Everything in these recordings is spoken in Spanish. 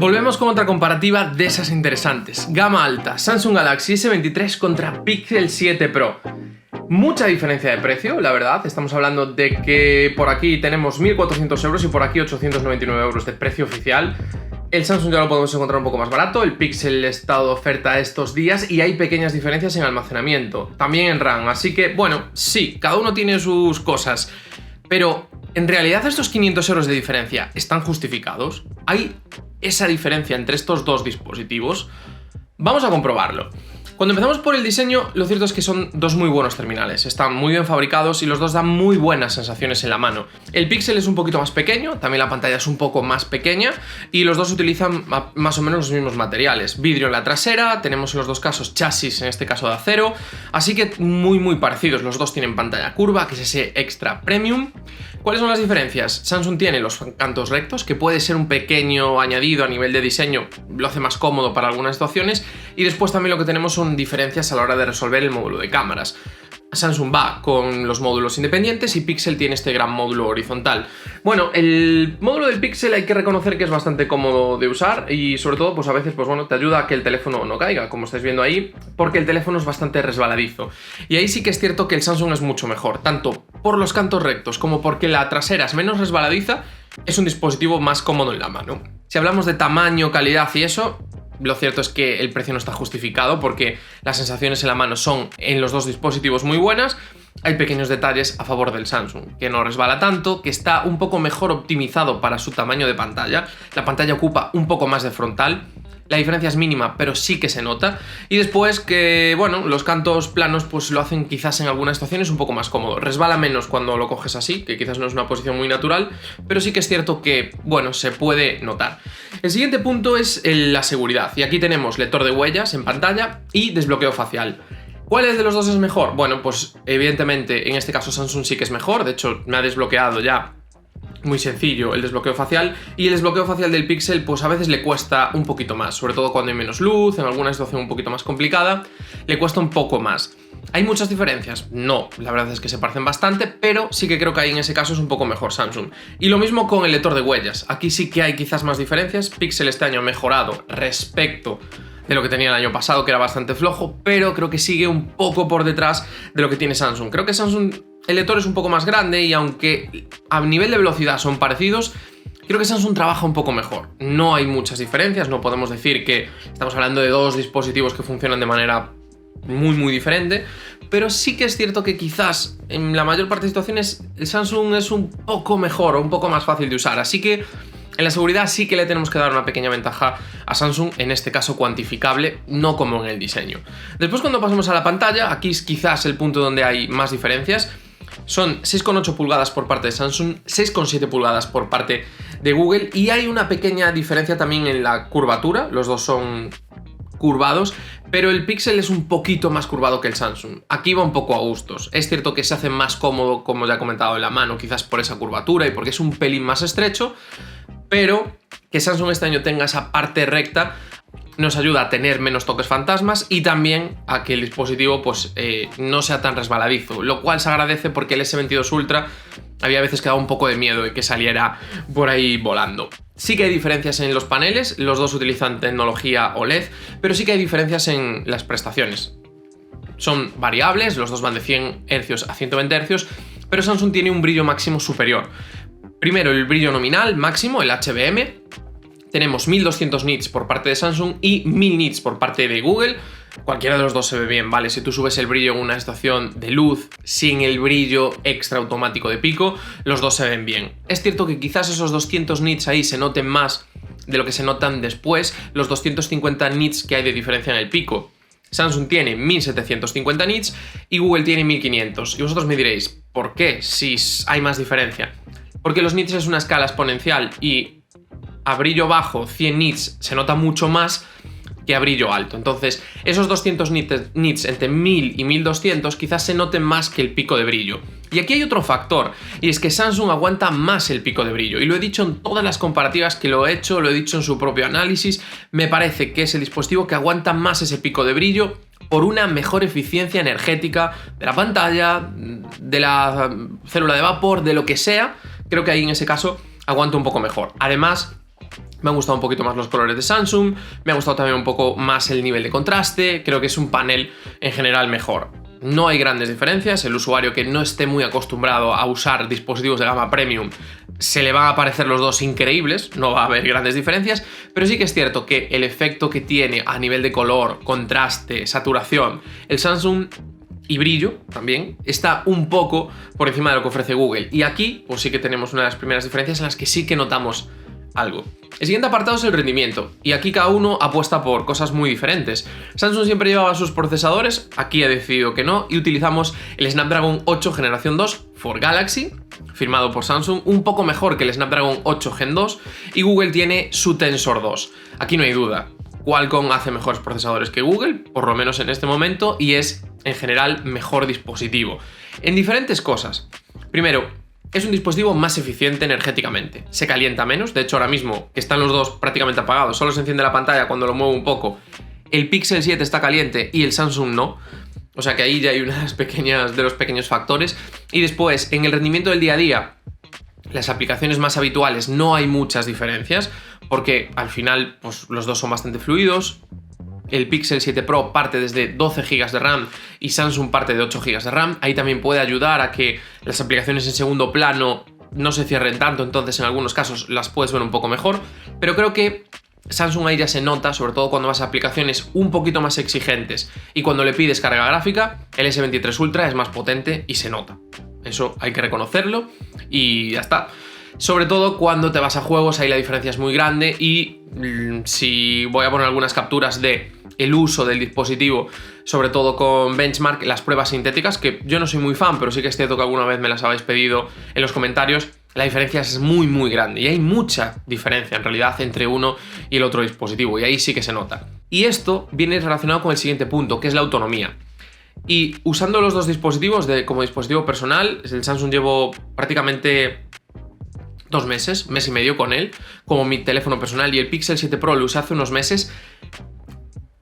Volvemos con otra comparativa de esas interesantes. Gama alta, Samsung Galaxy S23 contra Pixel 7 Pro. Mucha diferencia de precio, la verdad. Estamos hablando de que por aquí tenemos 1.400 euros y por aquí 899 euros de precio oficial. El Samsung ya lo podemos encontrar un poco más barato, el Pixel está de oferta estos días y hay pequeñas diferencias en almacenamiento, también en RAM, así que bueno, sí, cada uno tiene sus cosas, pero ¿en realidad estos 500 euros de diferencia están justificados? ¿Hay esa diferencia entre estos dos dispositivos? Vamos a comprobarlo. Cuando empezamos por el diseño, lo cierto es que son dos muy buenos terminales, están muy bien fabricados y los dos dan muy buenas sensaciones en la mano. El Pixel es un poquito más pequeño, también la pantalla es un poco más pequeña y los dos utilizan más o menos los mismos materiales. Vidrio en la trasera, tenemos en los dos casos chasis, en este caso de acero, así que muy parecidos. Los dos tienen pantalla curva, que es ese extra premium. ¿Cuáles son las diferencias? Samsung tiene los cantos rectos, que puede ser un pequeño añadido a nivel de diseño, lo hace más cómodo para algunas situaciones, y después también lo que tenemos son diferencias a la hora de resolver el módulo de cámaras. Samsung va con los módulos independientes y Pixel tiene este gran módulo horizontal. Bueno, el módulo del Pixel hay que reconocer que es bastante cómodo de usar y sobre todo pues a veces pues bueno, te ayuda a que el teléfono no caiga, como estáis viendo ahí, porque el teléfono es bastante resbaladizo. Y ahí sí que es cierto que el Samsung es mucho mejor, tanto por los cantos rectos como porque la trasera es menos resbaladiza, es un dispositivo más cómodo en la mano. Si hablamos de tamaño, calidad y eso, lo cierto es que el precio no está justificado porque las sensaciones en la mano son en los dos dispositivos muy buenas. Hay pequeños detalles a favor del Samsung, que no resbala tanto, que está un poco mejor optimizado para su tamaño de pantalla. La pantalla ocupa un poco más de frontal. La diferencia es mínima, pero sí que se nota. Y después que, bueno, los cantos planos pues lo hacen quizás en algunas situaciones un poco más cómodo. Resbala menos cuando lo coges así, que quizás no es una posición muy natural, pero sí que es cierto que, bueno, se puede notar. El siguiente punto es la seguridad. Y aquí tenemos lector de huellas en pantalla y desbloqueo facial. ¿Cuál de los dos es mejor? Bueno, pues evidentemente en este caso Samsung sí que es mejor. De hecho, me ha desbloqueado ya muy sencillo el desbloqueo facial, y el desbloqueo facial del Pixel pues a veces le cuesta un poquito más, sobre todo cuando hay menos luz, en alguna situación un poquito más complicada, le cuesta un poco más. ¿Hay muchas diferencias? No, la verdad es que se parecen bastante, pero sí que creo que ahí en ese caso es un poco mejor Samsung. Y lo mismo con el lector de huellas, aquí sí que hay quizás más diferencias. Pixel este año ha mejorado respecto de lo que tenía el año pasado, que era bastante flojo, pero creo que sigue un poco por detrás de lo que tiene Samsung. Creo que Samsung, el lector es un poco más grande y aunque a nivel de velocidad son parecidos, creo que Samsung trabaja un poco mejor. No hay muchas diferencias, no podemos decir que estamos hablando de dos dispositivos que funcionan de manera muy diferente, pero sí que es cierto que quizás en la mayor parte de situaciones el Samsung es un poco mejor o un poco más fácil de usar, así que en la seguridad sí que le tenemos que dar una pequeña ventaja a Samsung, en este caso cuantificable, no como en el diseño. Después, cuando pasamos a la pantalla, aquí es quizás el punto donde hay más diferencias. Son 6,8 pulgadas por parte de Samsung, 6,7 pulgadas por parte de Google, y hay una pequeña diferencia también en la curvatura, los dos son curvados, pero el Pixel es un poquito más curvado que el Samsung. Aquí va un poco a gustos. Es cierto que se hace más cómodo, como ya he comentado, en la mano, quizás por esa curvatura y porque es un pelín más estrecho, pero que Samsung este año tenga esa parte recta nos ayuda a tener menos toques fantasmas y también a que el dispositivo pues, no sea tan resbaladizo, lo cual se agradece porque el S22 Ultra había veces que daba un poco de miedo de que saliera por ahí volando. Sí que hay diferencias en los paneles, los dos utilizan tecnología OLED, pero sí que hay diferencias en las prestaciones. Son variables, los dos van de 100 Hz a 120 Hz, pero Samsung tiene un brillo máximo superior. Primero, el brillo nominal máximo, el HBM. Tenemos 1200 nits por parte de Samsung y 1000 nits por parte de Google. Cualquiera de los dos se ve bien, ¿vale? Si tú subes el brillo en una estación de luz sin el brillo extra automático de pico, los dos se ven bien. Es cierto que quizás esos 200 nits ahí se noten más de lo que se notan después los 250 nits que hay de diferencia en el pico. Samsung tiene 1750 nits y Google tiene 1500. Y vosotros me diréis, ¿por qué? Si hay más diferencia. Porque los nits es una escala exponencial y a brillo bajo 100 nits se nota mucho más que a brillo alto. Entonces, esos 200 nits entre 1000 y 1200 quizás se noten más que el pico de brillo. Y aquí hay otro factor, y es que Samsung aguanta más el pico de brillo. Y lo he dicho en todas las comparativas que lo he hecho, lo he dicho en su propio análisis. Me parece que es el dispositivo que aguanta más ese pico de brillo por una mejor eficiencia energética de la pantalla, de la célula de vapor, de lo que sea. Creo que ahí en ese caso aguanta un poco mejor. Además, Me han gustado un poquito más los colores de Samsung, me ha gustado también un poco más el nivel de contraste, creo que es un panel en general mejor. No hay grandes diferencias, el usuario que no esté muy acostumbrado a usar dispositivos de gama premium se le van a parecer los dos increíbles, no va a haber grandes diferencias, pero sí que es cierto que el efecto que tiene a nivel de color, contraste, saturación, el Samsung y brillo también, está un poco por encima de lo que ofrece Google. Y aquí pues sí que tenemos una de las primeras diferencias en las que sí que notamos algo. El siguiente apartado es el rendimiento, y aquí cada uno apuesta por cosas muy diferentes. Samsung siempre llevaba sus procesadores, aquí ha decidido que no, y utilizamos el Snapdragon 8 Generación 2 for Galaxy, firmado por Samsung, un poco mejor que el Snapdragon 8 Gen 2, y Google tiene su Tensor 2. Aquí no hay duda, Qualcomm hace mejores procesadores que Google, por lo menos en este momento, y es en general mejor dispositivo. En diferentes cosas. Primero, es un dispositivo más eficiente energéticamente, se calienta menos, de hecho ahora mismo que están los dos prácticamente apagados, solo se enciende la pantalla cuando lo muevo un poco, el Pixel 7 está caliente y el Samsung no, o sea que ahí ya hay una de los pequeños factores. Y después, en el rendimiento del día a día, las aplicaciones más habituales no hay muchas diferencias, porque al final pues, los dos son bastante fluidos. El Pixel 7 Pro parte desde 12 GB de RAM y Samsung parte de 8 GB de RAM. Ahí también puede ayudar a que las aplicaciones en segundo plano no se cierren tanto, entonces en algunos casos las puedes ver un poco mejor. Pero creo que Samsung ahí ya se nota, sobre todo cuando vas a aplicaciones un poquito más exigentes y cuando le pides carga gráfica, el S23 Ultra es más potente y se nota. Eso hay que reconocerlo y ya está. Sobre todo cuando te vas a juegos, ahí la diferencia es muy grande y si voy a poner algunas capturas de el uso del dispositivo, sobre todo con benchmark, las pruebas sintéticas, que yo no soy muy fan, pero sí que es cierto que alguna vez me las habéis pedido en los comentarios, la diferencia es muy grande y hay mucha diferencia en realidad entre uno y el otro dispositivo y ahí sí que se nota. Y esto viene relacionado con el siguiente punto, que es la autonomía. Y usando los dos dispositivos como dispositivo personal, el Samsung llevo prácticamente 2 meses, mes y medio con él, como mi teléfono personal, y el Pixel 7 Pro lo usé hace unos meses.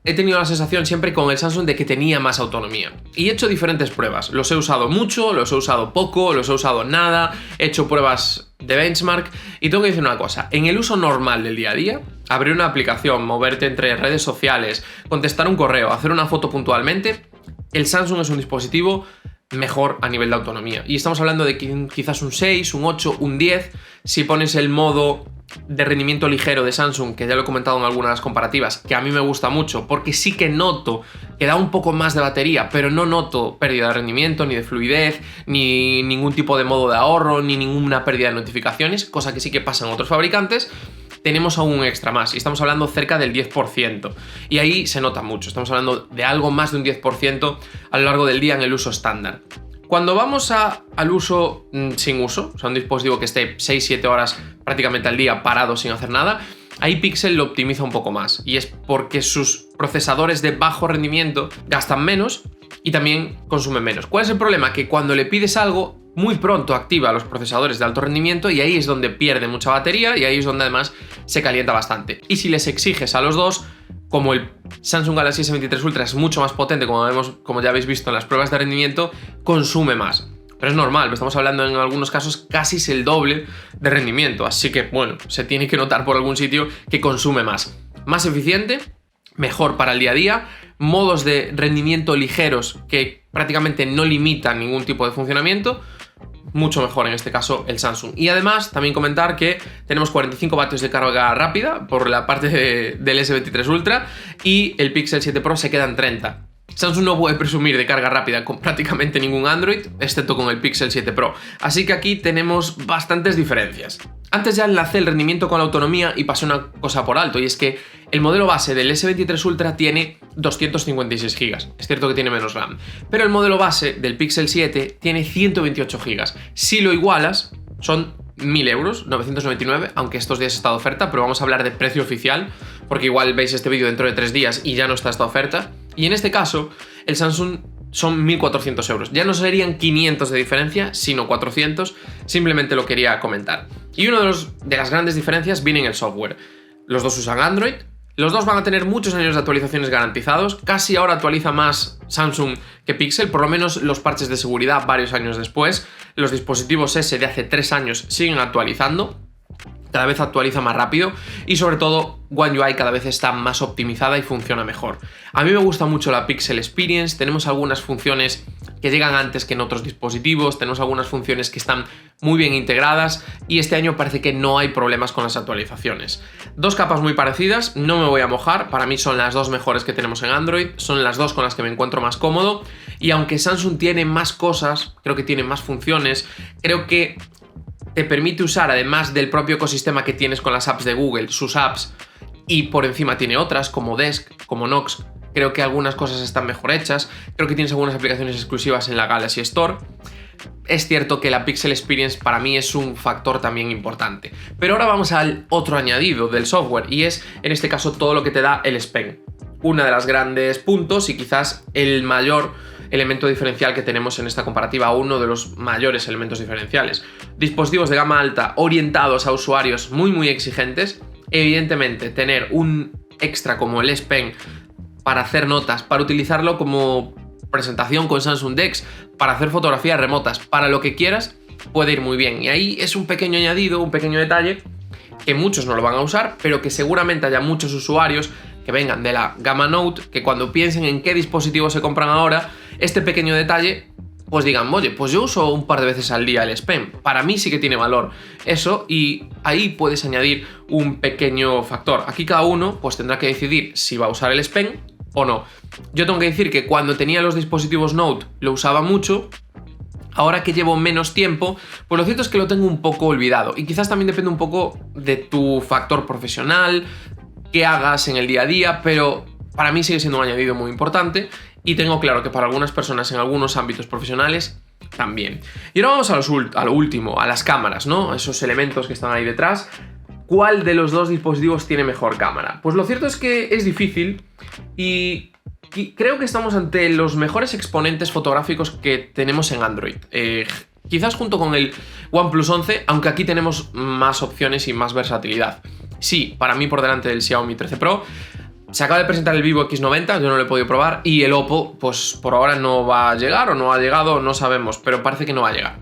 He tenido la sensación siempre con el Samsung de que tenía más autonomía. Y he hecho diferentes pruebas. Los he usado mucho, los he usado poco, los he usado nada, he hecho pruebas de benchmark. Y tengo que decir una cosa, en el uso normal del día a día, abrir una aplicación, moverte entre redes sociales, contestar un correo, hacer una foto puntualmente, el Samsung es un dispositivo mejor a nivel de autonomía. Y estamos hablando de quizás un 6, un 8, un 10. Si pones el modo de rendimiento ligero de Samsung, que ya lo he comentado en algunas comparativas, que a mí me gusta mucho, porque sí que noto que da un poco más de batería, pero no noto pérdida de rendimiento, ni de fluidez, ni ningún tipo de modo de ahorro, ni ninguna pérdida de notificaciones, cosa que sí que pasa en otros fabricantes. Tenemos aún un extra más, y estamos hablando cerca del 10%, y ahí se nota mucho, estamos hablando de algo más de un 10% a lo largo del día en el uso estándar. Cuando vamos al uso sin uso, o sea, un dispositivo que esté 6-7 horas prácticamente al día parado sin hacer nada, ahí Pixel lo optimiza un poco más, y es porque sus procesadores de bajo rendimiento gastan menos y también consumen menos. ¿Cuál es el problema? Que cuando le pides algo, muy pronto activa los procesadores de alto rendimiento y ahí es donde pierde mucha batería y ahí es donde además se calienta bastante. Y si les exiges a los dos, como el Samsung Galaxy S23 Ultra es mucho más potente, como ya habéis visto en las pruebas de rendimiento, consume más. Pero es normal, estamos hablando en algunos casos casi es el doble de rendimiento, así que bueno, se tiene que notar por algún sitio que consume más. Más eficiente, mejor para el día a día, modos de rendimiento ligeros que prácticamente no limitan ningún tipo de funcionamiento, mucho mejor en este caso el Samsung. Y además también comentar que tenemos 45 vatios de carga rápida por la parte del S23 Ultra y el Pixel 7 Pro se queda en 30. Samsung no puede presumir de carga rápida con prácticamente ningún Android, excepto con el Pixel 7 Pro. Así que aquí tenemos bastantes diferencias. Antes ya enlacé el rendimiento con la autonomía y pasé una cosa por alto, y es que el modelo base del S23 Ultra tiene 256 GB. Es cierto que tiene menos RAM, pero el modelo base del Pixel 7 tiene 128 GB. Si lo igualas, son 1.000 euros, 999, aunque estos días está de oferta, pero vamos a hablar de precio oficial, porque igual veis este vídeo dentro de 3 días y ya no está esta oferta. Y en este caso, el Samsung son 1.400 euros. Ya no serían 500 de diferencia, sino 400. Simplemente lo quería comentar. Y una de las grandes diferencias viene en el software. Los dos usan Android. Los dos van a tener muchos años de actualizaciones garantizados. Casi ahora actualiza más Samsung que Pixel, por lo menos los parches de seguridad varios años después. Los dispositivos S de hace 3 años siguen actualizando. cada vez actualiza más rápido y sobre todo One UI cada vez está más optimizada y funciona mejor. A mí me gusta mucho la Pixel Experience, tenemos algunas funciones que llegan antes que en otros dispositivos, tenemos algunas funciones que están muy bien integradas y este año parece que no hay problemas con las actualizaciones. Dos capas muy parecidas, no me voy a mojar, para mí son las dos mejores que tenemos en Android, son las dos con las que me encuentro más cómodo y aunque Samsung tiene más cosas, creo que tiene más funciones, creo que te permite usar, además del propio ecosistema que tienes con las apps de Google, sus apps, y por encima tiene otras como Desk, como Knox. Creo que algunas cosas están mejor hechas, creo que tienes algunas aplicaciones exclusivas en la Galaxy Store. Es cierto que la Pixel Experience para mí es un factor también importante. Pero ahora vamos al otro añadido del software y es, en este caso, todo lo que te da el S Pen. Una de las grandes puntos y quizás el mayor elemento diferencial que tenemos en esta comparativa, uno de los mayores elementos diferenciales. Dispositivos de gama alta orientados a usuarios muy exigentes. Evidentemente, tener un extra como el S Pen para hacer notas, para utilizarlo como presentación con Samsung DeX, para hacer fotografías remotas, para lo que quieras, puede ir muy bien. Y ahí es un pequeño añadido, un pequeño detalle que muchos no lo van a usar, pero que seguramente haya muchos usuarios que vengan de la gama Note, que cuando piensen en qué dispositivo se compran ahora, este pequeño detalle, pues digan, oye, pues yo uso un par de veces al día el S Pen. Para mí sí que tiene valor eso y ahí puedes añadir un pequeño factor. Aquí cada uno pues tendrá que decidir si va a usar el S Pen o no. Yo tengo que decir que cuando tenía los dispositivos Note lo usaba mucho. Ahora que llevo menos tiempo, pues lo cierto es que lo tengo un poco olvidado. Y quizás también depende un poco de tu factor profesional, qué hagas en el día a día, pero para mí sigue siendo un añadido muy importante y tengo claro que para algunas personas en algunos ámbitos profesionales también. Y ahora vamos a lo último, a las cámaras, ¿no? Esos elementos que están ahí detrás. ¿Cuál de los dos dispositivos tiene mejor cámara? Pues lo cierto es que es difícil y creo que estamos ante los mejores exponentes fotográficos que tenemos en Android. Quizás junto con el OnePlus 11, aunque aquí tenemos más opciones y más versatilidad. Sí, para mí por delante del Xiaomi 13 Pro. Se acaba de presentar el Vivo X90, yo no lo he podido probar, y el Oppo, pues por ahora no va a llegar o no ha llegado, no sabemos, pero parece que no va a llegar.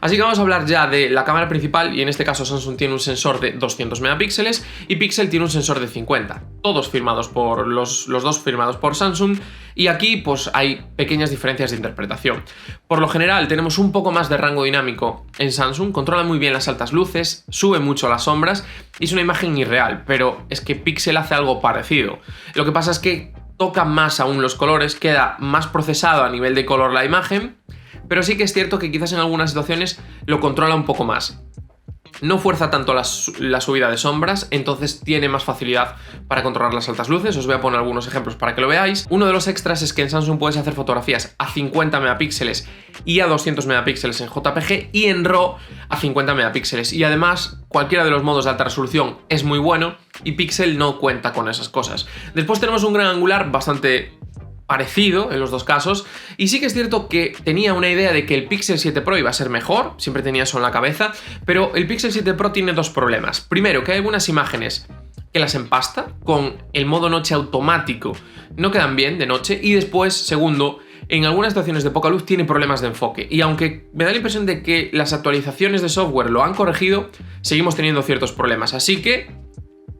Así que vamos a hablar ya de la cámara principal y en este caso Samsung tiene un sensor de 200 megapíxeles y Pixel tiene un sensor de 50. Todos firmados por los dos firmados por Samsung y aquí pues hay pequeñas diferencias de interpretación. Por lo general tenemos un poco más de rango dinámico en Samsung, controla muy bien las altas luces, sube mucho las sombras y es una imagen irreal, pero es que Pixel hace algo parecido. Lo que pasa es que toca más aún los colores, queda más procesado a nivel de color la imagen, pero sí que es cierto que quizás en algunas situaciones lo controla un poco más. No fuerza tanto la subida de sombras, entonces tiene más facilidad para controlar las altas luces. Os voy a poner algunos ejemplos para que lo veáis. Uno de los extras es que en Samsung puedes hacer fotografías a 50 megapíxeles y a 200 megapíxeles en JPG y en RAW a 50 megapíxeles. Y además, cualquiera de los modos de alta resolución es muy bueno y Pixel no cuenta con esas cosas. Después tenemos un gran angular bastante parecido en los dos casos y sí que es cierto que tenía una idea de que el Pixel 7 Pro iba a ser mejor, siempre tenía eso en la cabeza, pero el Pixel 7 Pro tiene dos problemas. Primero, que hay algunas imágenes que las empasta con el modo noche automático, no quedan bien de noche, y después, segundo, en algunas situaciones de poca luz tiene problemas de enfoque y aunque me da la impresión de que las actualizaciones de software lo han corregido, seguimos teniendo ciertos problemas, así que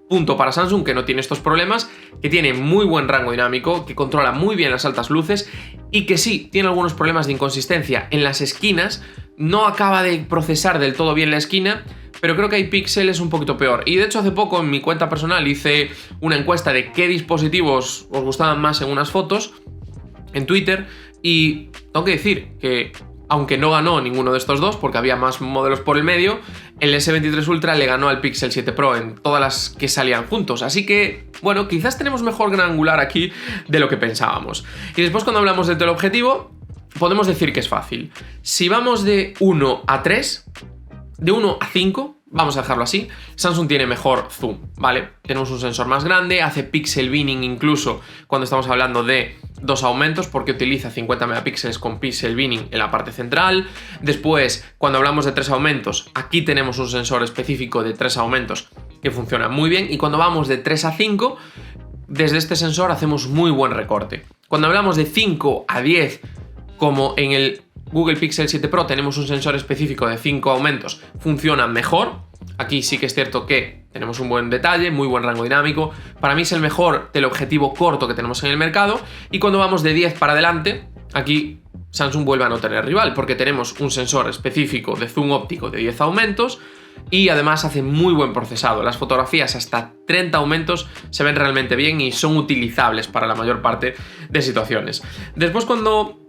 punto para Samsung, que no tiene estos problemas, que tiene muy buen rango dinámico, que controla muy bien las altas luces y que sí, tiene algunos problemas de inconsistencia en las esquinas, no acaba de procesar del todo bien la esquina, pero creo que hay píxeles un poquito peor. Y de hecho hace poco en mi cuenta personal hice una encuesta de qué dispositivos os gustaban más en unas fotos en Twitter y tengo que decir que aunque no ganó ninguno de estos dos porque había más modelos por el medio, el S23 Ultra le ganó al Pixel 7 Pro en todas las que salían juntos. Así que, bueno, quizás tenemos mejor gran angular aquí de lo que pensábamos. Y después cuando hablamos del teleobjetivo, podemos decir que es fácil. Si vamos de 1 a 3, de 1 a 5, vamos a dejarlo así, Samsung tiene mejor zoom, ¿vale? Tenemos un sensor más grande, hace pixel binning incluso cuando estamos hablando de dos aumentos porque utiliza 50 megapíxeles con pixel binning en la parte central. Después, cuando hablamos de 3 aumentos, aquí tenemos un sensor específico de 3 aumentos que funciona muy bien y cuando vamos de 3 a 5, desde este sensor hacemos muy buen recorte. Cuando hablamos de 5 a 10, como en el Google Pixel 7 Pro tenemos un sensor específico de 5 aumentos, funciona mejor. Aquí sí que es cierto que tenemos un buen detalle, muy buen rango dinámico. Para mí es el mejor teleobjetivo corto que tenemos en el mercado. Y cuando vamos de 10 para adelante, aquí Samsung vuelve a no tener rival, porque tenemos un sensor específico de zoom óptico de 10 aumentos y además hace muy buen procesado. Las fotografías hasta 30 aumentos se ven realmente bien y son utilizables para la mayor parte de situaciones. Después, cuando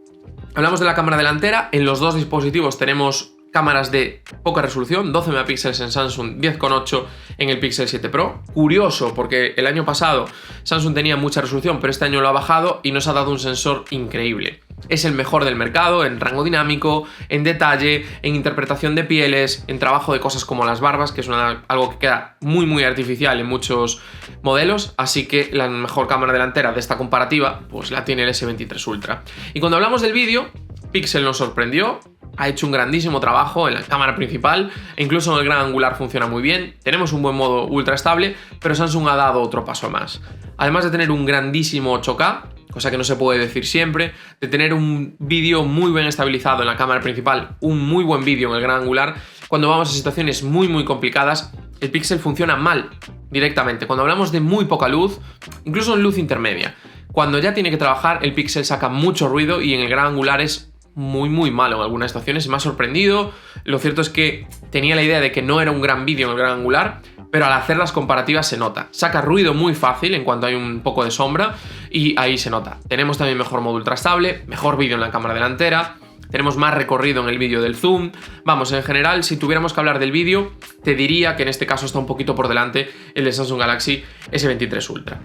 hablamos de la cámara delantera, en los dos dispositivos tenemos cámaras de poca resolución, 12 megapíxeles en Samsung, 10,8 en el Pixel 7 Pro. Curioso, porque el año pasado Samsung tenía mucha resolución, pero este año lo ha bajado y nos ha dado un sensor increíble. Es el mejor del mercado en rango dinámico, en detalle, en interpretación de pieles, en trabajo de cosas como las barbas, que es algo que queda muy artificial en muchos modelos, así que la mejor cámara delantera de esta comparativa pues la tiene el S23 Ultra. Y cuando hablamos del vídeo, Pixel nos sorprendió. Ha hecho un grandísimo trabajo en la cámara principal e incluso en el gran angular funciona muy bien. Tenemos un buen modo ultra estable, pero Samsung ha dado otro paso más. Además de tener un grandísimo 8K, cosa que no se puede decir siempre, de tener un vídeo muy bien estabilizado en la cámara principal, un muy buen vídeo en el gran angular, cuando vamos a situaciones muy complicadas, el Pixel funciona mal directamente. Cuando hablamos de muy poca luz, incluso en luz intermedia, cuando ya tiene que trabajar, el Pixel saca mucho ruido y en el gran angular es muy malo en algunas situaciones. Me ha sorprendido. Lo cierto es que tenía la idea de que no era un gran vídeo en el gran angular, pero al hacer las comparativas se nota. Saca ruido muy fácil en cuanto hay un poco de sombra y ahí se nota. Tenemos también mejor modo ultra estable, mejor vídeo en la cámara delantera, tenemos más recorrido en el vídeo del zoom. Vamos, en general, si tuviéramos que hablar del vídeo, te diría que en este caso está un poquito por delante el de Samsung Galaxy S23 Ultra.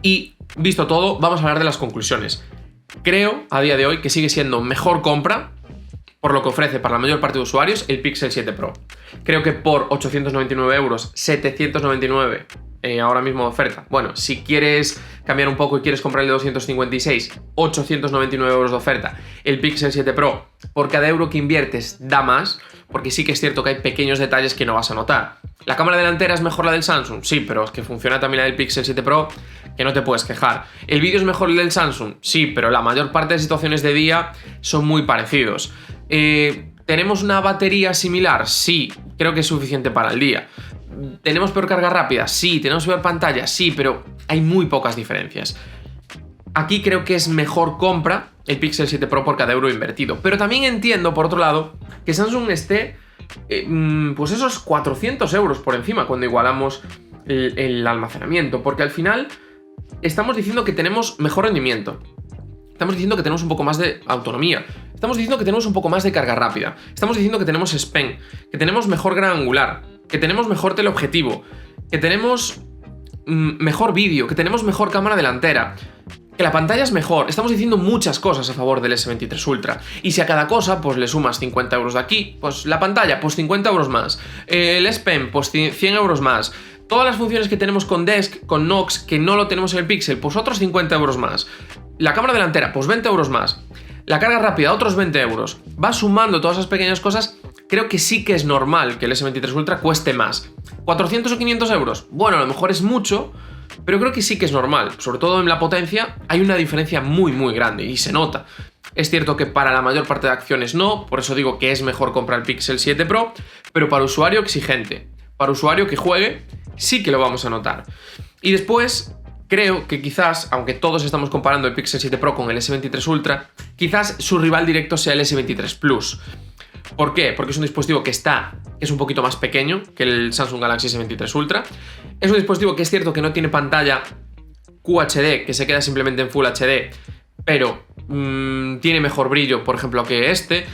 Y visto todo, vamos a hablar de las conclusiones. Creo, a día de hoy, que sigue siendo mejor compra, por lo que ofrece para la mayor parte de usuarios, el Pixel 7 Pro. creo que por 899 euros, 799 ahora mismo de oferta. Bueno, si quieres cambiar un poco y quieres comprarle 256, 899 euros de oferta, el Pixel 7 Pro, por cada euro que inviertes da más, porque sí que es cierto que hay pequeños detalles que no vas a notar. ¿La cámara delantera es mejor la del Samsung? Sí, pero es que funciona también la del Pixel 7 Pro, que no te puedes quejar. ¿El vídeo es mejor el del Samsung? Sí, pero la mayor parte de situaciones de día son muy parecidos. ¿Tenemos una batería similar? Sí, creo que es suficiente para el día. ¿Tenemos peor carga rápida? Sí. ¿Tenemos peor pantalla? Sí, pero hay muy pocas diferencias. Aquí creo que es mejor compra el Pixel 7 Pro por cada euro invertido. Pero también entiendo, por otro lado, que Samsung esté pues esos 400 euros por encima cuando igualamos el almacenamiento. Porque al final estamos diciendo que tenemos mejor rendimiento. Estamos diciendo que tenemos un poco más de autonomía. Estamos diciendo que tenemos un poco más de carga rápida. Estamos diciendo que tenemos SPEN, que tenemos mejor gran angular, que tenemos mejor teleobjetivo, que tenemos mejor vídeo, que tenemos mejor cámara delantera, que la pantalla es mejor. Estamos diciendo muchas cosas a favor del S23 Ultra. Y si a cada cosa pues le sumas 50 euros de aquí, pues la pantalla, pues 50 euros más. El SPEN, pues 100 euros más. Todas las funciones que tenemos con Desk, con Knox, que no lo tenemos en el Pixel, pues otros 50 euros más. La cámara delantera, pues 20 euros más. La carga rápida, otros 20 euros. Va sumando todas esas pequeñas cosas. Creo que sí que es normal que el S23 Ultra cueste más. ¿400 o 500 euros? Bueno, a lo mejor es mucho, pero creo que sí que es normal. Sobre todo en la potencia hay una diferencia muy grande y se nota. Es cierto que para la mayor parte de acciones no, por eso digo que es mejor comprar el Pixel 7 Pro, pero para usuario exigente, para usuario que juegue, sí que lo vamos a notar. Y después creo que quizás, aunque todos estamos comparando el Pixel 7 Pro con el S23 Ultra, quizás su rival directo sea el S23 Plus. ¿Por qué? Porque es un dispositivo que es un poquito más pequeño que el Samsung Galaxy S23 Ultra. Es un dispositivo que es cierto que no tiene pantalla QHD, que se queda simplemente en Full HD, pero tiene mejor brillo, por ejemplo, que este.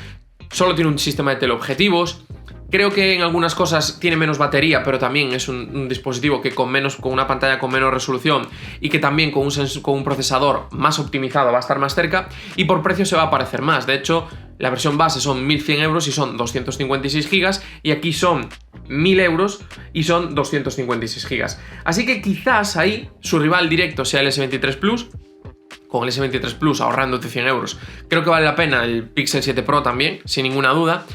Solo tiene un sistema de teleobjetivos. Creo que en algunas cosas tiene menos batería, pero también es un dispositivo que con una pantalla con menos resolución y que también con un procesador más optimizado va a estar más cerca, y por precio se va a parecer más. De hecho, la versión base son 1.100 euros y son 256 gigas, y aquí son 1.000 euros y son 256 gigas. Así que quizás ahí su rival directo sea el S23 Plus. Con el S23 Plus ahorrándote 100 euros. Creo que vale la pena el Pixel 7 Pro también, sin ninguna duda.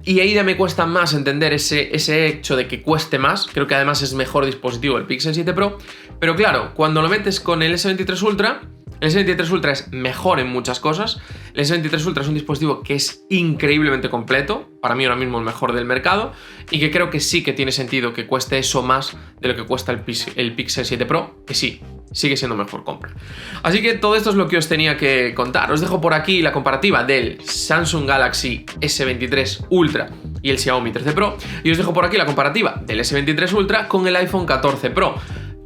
Y ahí ya me cuesta más entender ese hecho de que cueste más. Creo que además es mejor dispositivo el Pixel 7 Pro. Pero claro, cuando lo metes con el S23 Ultra, El S23 Ultra es mejor en muchas cosas. El S23 Ultra es un dispositivo que es increíblemente completo, para mí ahora mismo el mejor del mercado, y que creo que sí que tiene sentido que cueste eso más de lo que cuesta el Pixel 7 Pro, que sí, sigue siendo mejor compra. Así que todo esto es lo que os tenía que contar. Os dejo por aquí la comparativa del Samsung Galaxy S23 Ultra y el Xiaomi 13 Pro, y os dejo por aquí la comparativa del S23 Ultra con el iPhone 14 Pro,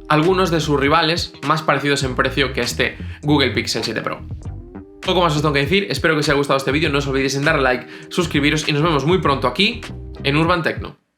algunos de sus rivales más parecidos en precio que este Google Pixel 7 Pro. Poco más os tengo que decir, espero que os haya gustado este vídeo, no os olvidéis en darle like, suscribiros y nos vemos muy pronto aquí en Urban Tecno.